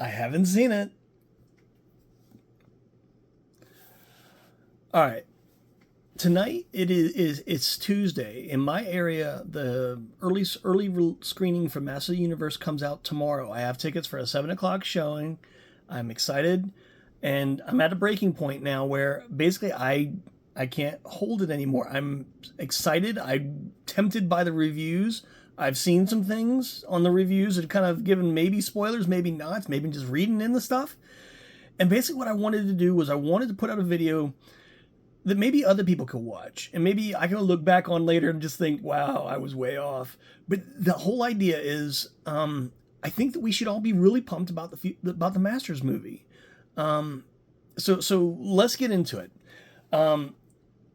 I haven't seen it. All right. Tonight it's Tuesday. In my area, the early screening for Master of the Universe comes out tomorrow. I have tickets for a 7 o'clock showing. I'm excited, and I'm at a breaking point now where basically I can't hold it anymore. I'm excited. I'm tempted by the reviews. I've seen some things on the reviews that have kind of given maybe spoilers, maybe not, maybe just reading in the stuff. And basically, what I wanted to do was I wanted to put out a video that maybe other people could watch, and maybe I can look back on later and just think, wow, I was way off. But the whole idea is, I think that we should all be really pumped about the Masters movie. So let's get into it.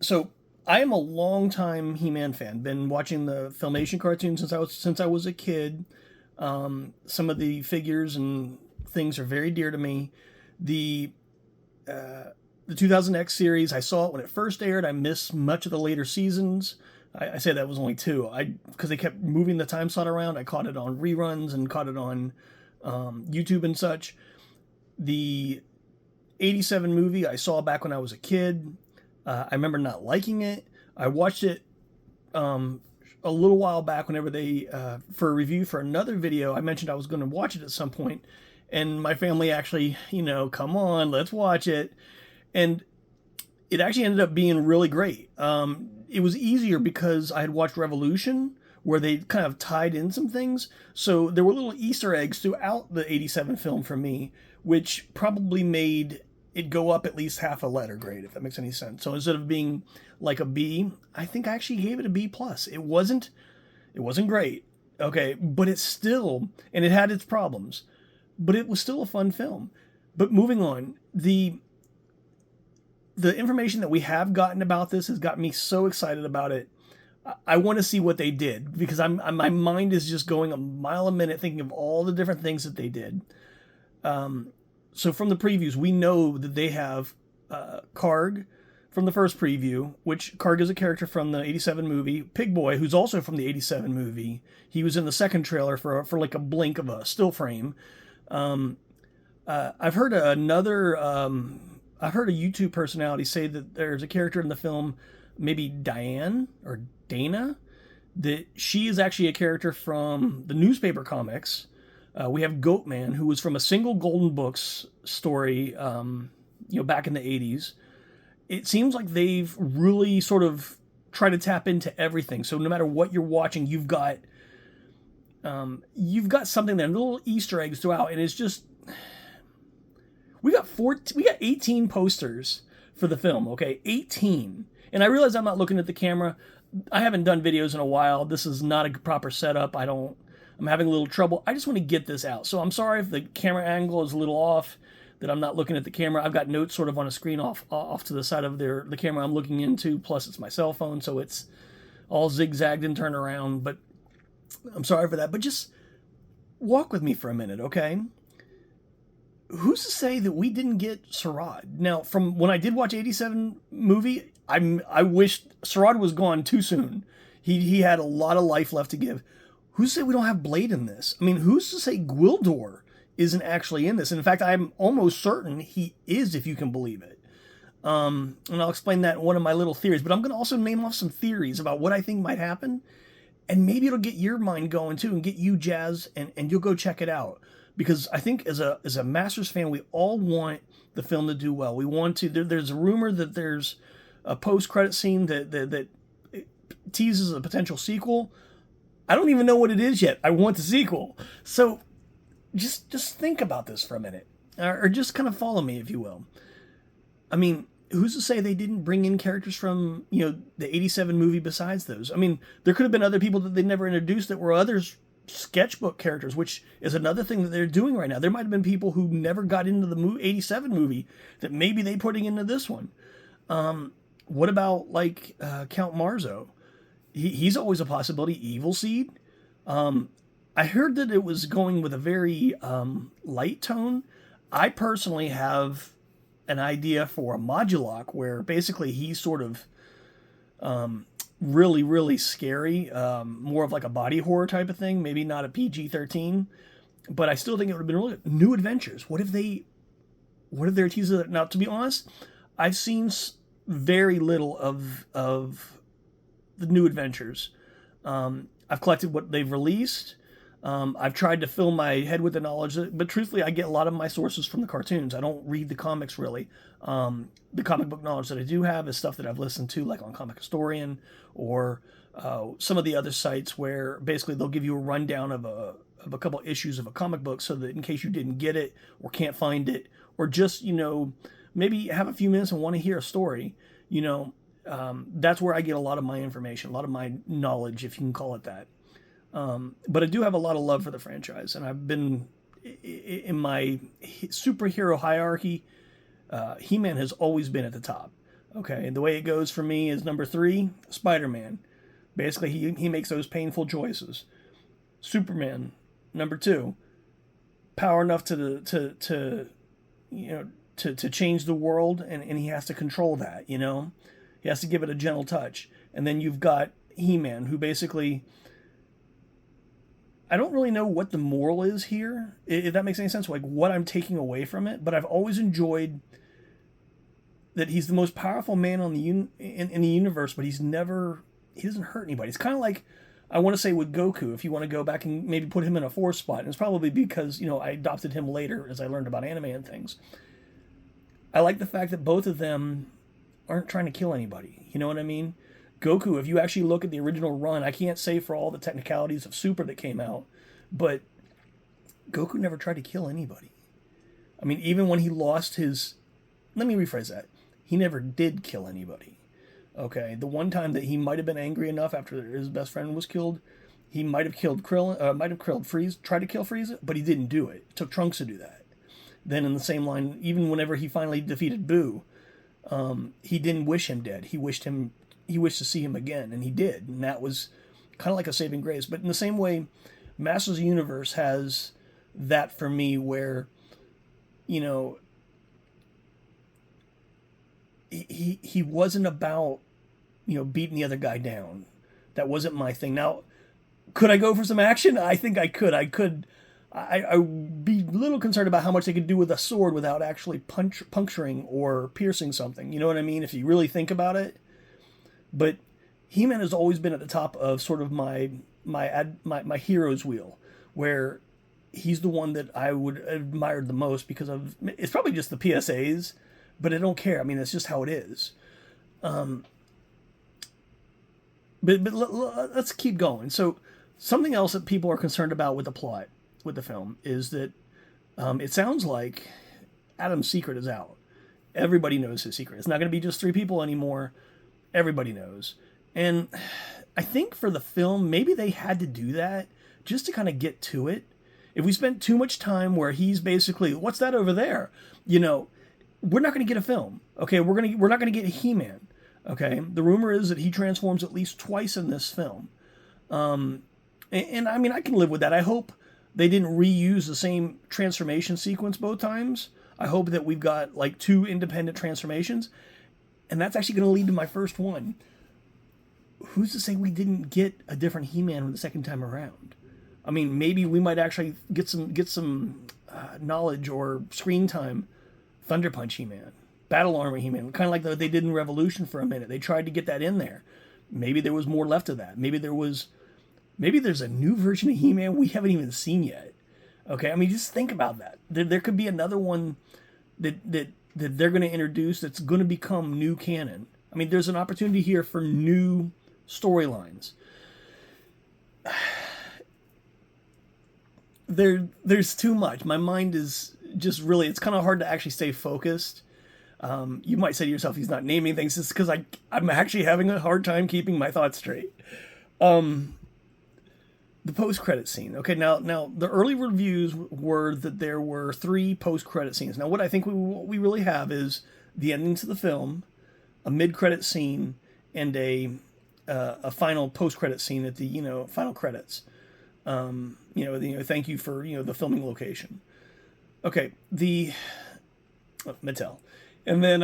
So I am a longtime He-Man fan. Been watching the Filmation cartoons since I was a kid. Some of the figures and things are very dear to me. The 2000X series, I saw it when it first aired. I missed much of the later seasons. I say that was only two. Because they kept moving the time slot around. I caught it on reruns and caught it on YouTube and such. The 87 movie I saw back when I was a kid. I remember not liking it. I watched it a little while back whenever they, for a review for another video, I mentioned I was going to watch it at some point. And my family actually, come on, let's watch it. And it actually ended up being really great. It was easier because I had watched Revolution, where they kind of tied in some things. So there were little Easter eggs throughout the 87 film for me, which probably made it go up at least half a letter grade, if that makes any sense. So instead of being like a B, I think I actually gave it a B+. It wasn't great, okay, but it's still, and it had its problems, but it was still a fun film. But moving on, the information that we have gotten about this has got me so excited about it. I want to see what they did, because my mind is just going a mile a minute thinking of all the different things that they did. So from the previews, we know that they have Karg from the first preview, which Karg is a character from the 87 movie. Pig Boy, who's also from the 87 movie. He was in the second trailer for like a blink of a still frame. I've heard I've heard a YouTube personality say that there's a character in the film, maybe Diane or Dana, that she is actually a character from the newspaper comics. We have Goatman, who was from a single Golden Books story, back in the 80s. It seems like they've really sort of tried to tap into everything. So no matter what you're watching, you've got something there, little Easter eggs throughout, and it's just. We got 18 posters for the film, okay? 18. And I realize I'm not looking at the camera. I haven't done videos in a while. This is not a proper setup. I'm having a little trouble. I just want to get this out. So I'm sorry if the camera angle is a little off, that I'm not looking at the camera. I've got notes sort of on a screen off to the side of the camera I'm looking into, plus it's my cell phone, so it's all zigzagged and turned around. But I'm sorry for that. But just walk with me for a minute, okay? Who's to say that we didn't get Sarad? Now, from when I did watch 87 movie, I wished Sarad was gone too soon. He had a lot of life left to give. Who's to say we don't have Blade in this? I mean, who's to say Gwildor isn't actually in this? And in fact, I'm almost certain he is, if you can believe it. And I'll explain that in one of my little theories. But I'm going to also name off some theories about what I think might happen. And maybe it'll get your mind going too and get you jazzed, and you'll go check it out. Because I think as a Masters fan, we all want the film to do well. We want to. There's a rumor that there's a post-credit scene that teases a potential sequel. I don't even know what it is yet. I want the sequel. So just think about this for a minute, or just kind of follow me, if you will. I mean, who's to say they didn't bring in characters from the 87 movie besides those? I mean, there could have been other people that they never introduced that were others. Sketchbook characters, which is another thing that they're doing right now. There might have been people who never got into the 87 movie that maybe they're putting into this one. What about like Count Marzo? He's always a possibility. Evil Seed. I heard that it was going with a very light tone. I personally have an idea for a Modulok where basically he's sort of really, really scary, more of like a body horror type of thing, maybe not a PG-13. But I still think it would have been really good. New Adventures. What if they're teasing it? Now, to be honest, I've seen very little of the New Adventures. I've collected what they've released. I've tried to fill my head with the knowledge, but truthfully, I get a lot of my sources from the cartoons. I don't read the comics really. The comic book knowledge that I do have is stuff that I've listened to, like on Comic Historian or some of the other sites where basically they'll give you a rundown of a couple issues of a comic book, so that in case you didn't get it or can't find it, or just maybe have a few minutes and want to hear a story, that's where I get a lot of my information, a lot of my knowledge, if you can call it that. But I do have a lot of love for the franchise, and I've been in my superhero hierarchy. He-Man has always been at the top. Okay, and the way it goes for me is number 3, Spider-Man. Basically, he makes those painful choices. Superman, number 2, power enough to change the world, and he has to control that. He has to give it a gentle touch. And then you've got He-Man, who basically, I don't really know what the moral is here, if that makes any sense, like what I'm taking away from it, but I've always enjoyed that he's the most powerful man in the universe, but he doesn't hurt anybody. It's kind of like, I want to say with Goku, if you want to go back and maybe put him in a 4th spot, and it's probably because, I adopted him later as I learned about anime and things. I like the fact that both of them aren't trying to kill anybody. You know what I mean? Goku, if you actually look at the original run, I can't say for all the technicalities of Super that came out, but Goku never tried to kill anybody. I mean, even when he lost his... Let me rephrase that. He never did kill anybody. Okay, the one time that he might have been angry enough after his best friend was killed, he might have killed Frieza, tried to kill Frieza, but he didn't do it. It took Trunks to do that. Then in the same line, even whenever he finally defeated Boo, he didn't wish him dead. He wished to see him again, and he did. And that was kind of like a saving grace. But in the same way, Masters of the Universe has that for me where, he wasn't about, beating the other guy down. That wasn't my thing. Now, could I go for some action? I think I could. I would be a little concerned about how much they could do with a sword without actually puncturing or piercing something. You know what I mean? If you really think about it. But He-Man has always been at the top of sort of my hero's wheel, where he's the one that I would admire the most because of, it's probably just the PSAs, but I don't care. I mean, that's just how it is. But let's keep going. So something else that people are concerned about with the plot, with the film, is that it sounds like Adam's secret is out. Everybody knows his secret. It's not going to be just 3 people anymore. Everybody knows. And I think for the film, maybe they had to do that just to kind of get to it. If we spent too much time where he's basically, what's that over there? We're not going to get a film. Okay, we're not going to get He-Man. Okay, the rumor is that he transforms at least twice in this film. And I mean, I can live with that. I hope they didn't reuse the same transformation sequence both times. I hope that we've got like 2 independent transformations. And that's actually going to lead to my first one. Who's to say we didn't get a different He-Man the second time around? I mean, maybe we might actually get some knowledge or screen time. Thunder Punch He-Man, Battle Armor He-Man, kind of like they did in Revolution for a minute. They tried to get that in there. Maybe there was more left of that. Maybe there's a new version of He-Man we haven't even seen yet. Okay, I mean, just think about that. There could be another one that they're going to introduce that's going to become new canon. I mean, there's an opportunity here for new storylines. There's too much. My mind is just really, it's kind of hard to actually stay focused. You might say to yourself, he's not naming things. It's because I'm actually having a hard time keeping my thoughts straight. The post-credit scene. Okay, now the early reviews were that there were 3 post-credit scenes. Now, what I think what we really have is the ending to the film, a mid-credit scene, and a final post-credit scene at the final credits. Thank you for the filming location. Okay, Mattel, and then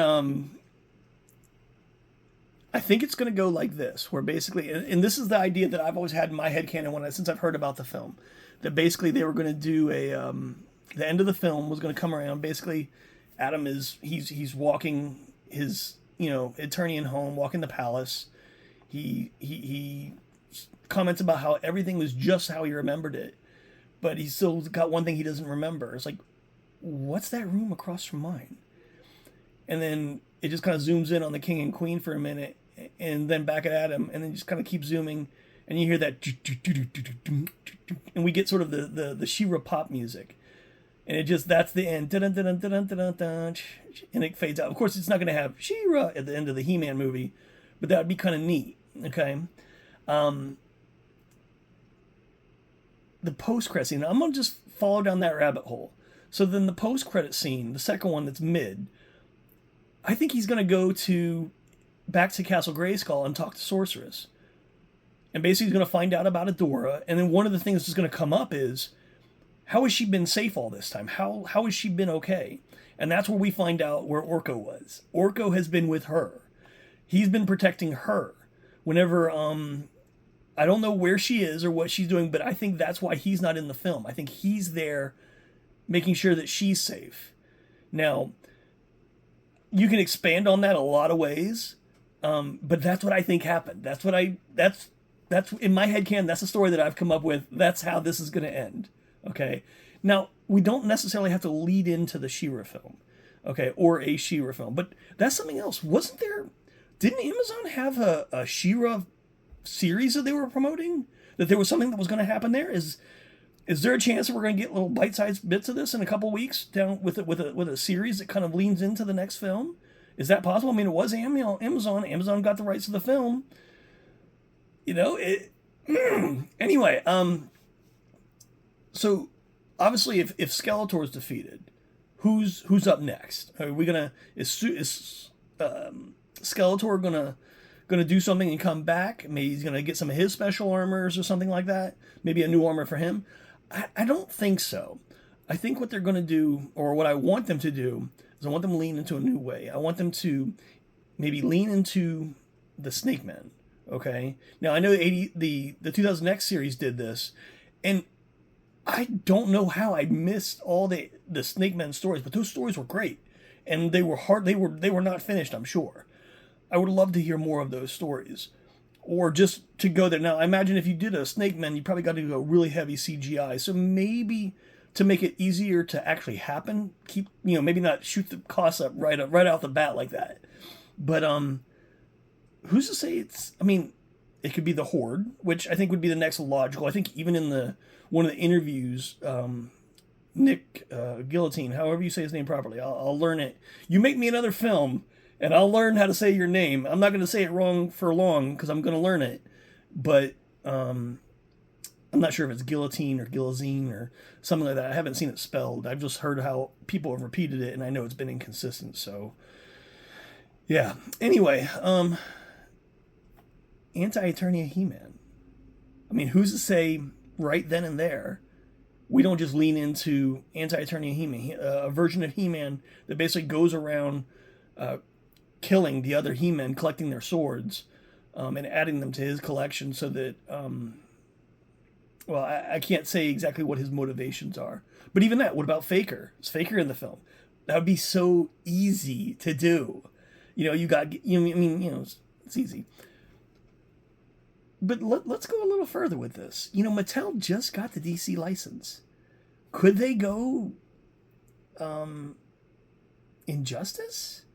I think it's going to go like this, where basically, and this is the idea that I've always had in my head canon since I've heard about the film, that basically they were going to do the end of the film was going to come around. Basically, Adam he's walking his Eternian home, walking the palace. He comments about how everything was just how he remembered it, but he's still got one thing he doesn't remember. It's like, what's that room across from mine? And then it just kind of zooms in on the king and queen for a minute, and then back at Adam, and then just kind of keeps zooming, and you hear that, and we get sort of the She-Ra pop music, and that's the end, and it fades out. Of course, it's not going to have She-Ra at the end of the He-Man movie, but that would be kind of neat. Okay, the post-credit scene. I'm gonna just follow down that rabbit hole. So then the post-credit scene, the second one that's mid, I think he's gonna go back to Castle Grayskull and talk to Sorceress. And basically he's going to find out about Adora. And then one of the things that's going to come up is, how has she been safe all this time? How has she been okay? And that's where we find out where Orko was. Orko has been with her. He's been protecting her. Whenever, I don't know where she is or what she's doing, but I think that's why he's not in the film. I think he's there making sure that she's safe. Now, you can expand on that a lot of ways. But that's what I think happened. That's in my head canon. That's the story that I've come up with. That's how this is going to end. Okay. Now, we don't necessarily have to lead into the She-Ra film, okay, or a She-Ra film, but that's something else. Didn't Amazon have a She-Ra series that they were promoting? That there was something that was going to happen there? Is there a chance that we're going to get little bite-sized bits of this in a couple weeks down with a series that kind of leans into the next film? Is that possible? I mean, it was Amazon. Amazon got the rights to the film. Anyway, so obviously, if Skeletor is defeated, who's up next? Are we is Skeletor gonna do something and come back? Maybe he's gonna get some of his special armors or something like that. Maybe a new armor for him. I don't think so. I think what they're gonna do, or what I want them to do, I want them to lean into a new way. I want them to maybe lean into the Snake Men. Okay. Now I know the 2000X series did this, and I don't know how I missed all the Snake Men stories, but those stories were great, and they were hard. They were not finished. I'm sure. I would love to hear more of those stories, or just to go there. Now I imagine if you did a Snake Men, you probably got to go really heavy CGI. So maybe, to make it easier to actually happen, maybe not shoot the costs up right out the bat like that. But who's to say it could be the Horde, which I think would be the next logical. I think even in one of the interviews, Nick Guillotine, however you say his name properly, I'll learn it. You make me another film, and I'll learn how to say your name. I'm not going to say it wrong for long because I'm going to learn it. But I'm not sure if it's Guillotine or Guillotine or something like that. I haven't seen it spelled. I've just heard how people have repeated it, and I know it's been inconsistent. So, yeah. Anyway, Anti-Eternia He-Man. I mean, who's to say right then and there we don't just lean into Anti-Eternia He-Man, a version of He-Man that basically goes around killing the other He-Men, collecting their swords, and adding them to his collection so that... Well, I can't say exactly what his motivations are. But even that, what about Faker? Is Faker in the film? That would be so easy to do. It's easy. But let's go a little further with this. Mattel just got the DC license. Could they go Injustice?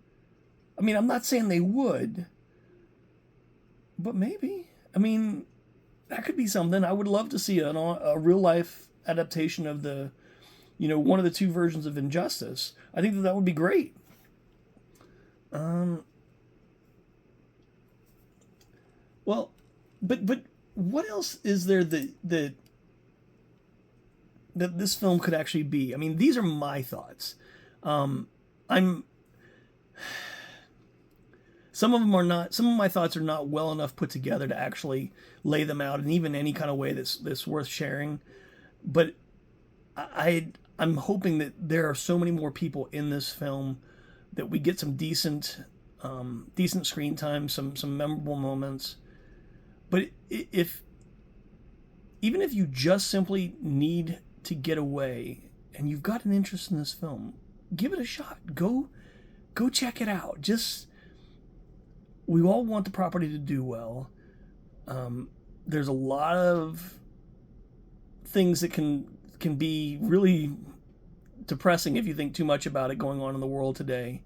I mean, I'm not saying they would, but maybe. I mean... that could be something. I would love to see a real life adaptation of one of the two versions of Injustice. I think that would be great. Well, but what else is there that this film could actually be? I mean, these are my thoughts. Some of my thoughts are not well enough put together to actually lay them out in even any kind of way that's worth sharing. But I'm hoping that there are so many more people in this film that we get some decent decent screen time, some memorable moments. But even if you just simply need to get away and you've got an interest in this film, give it a shot. Go check it out. We all want the property to do well. There's a lot of things that can be really depressing if you think too much about it going on in the world today.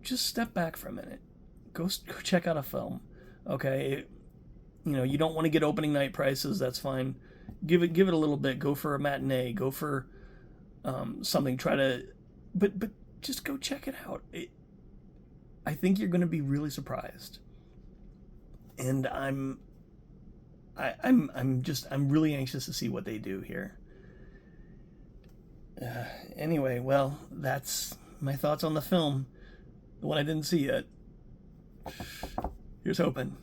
Just step back for a minute. Go check out a film. Okay, you don't want to get opening night prices. That's fine. Give it a little bit. Go for a matinee. Go for something. But just go check it out. I think you're going to be really surprised. And I'm really anxious to see what they do here. Anyway, well, that's my thoughts on the film, the one I didn't see yet. Here's hoping.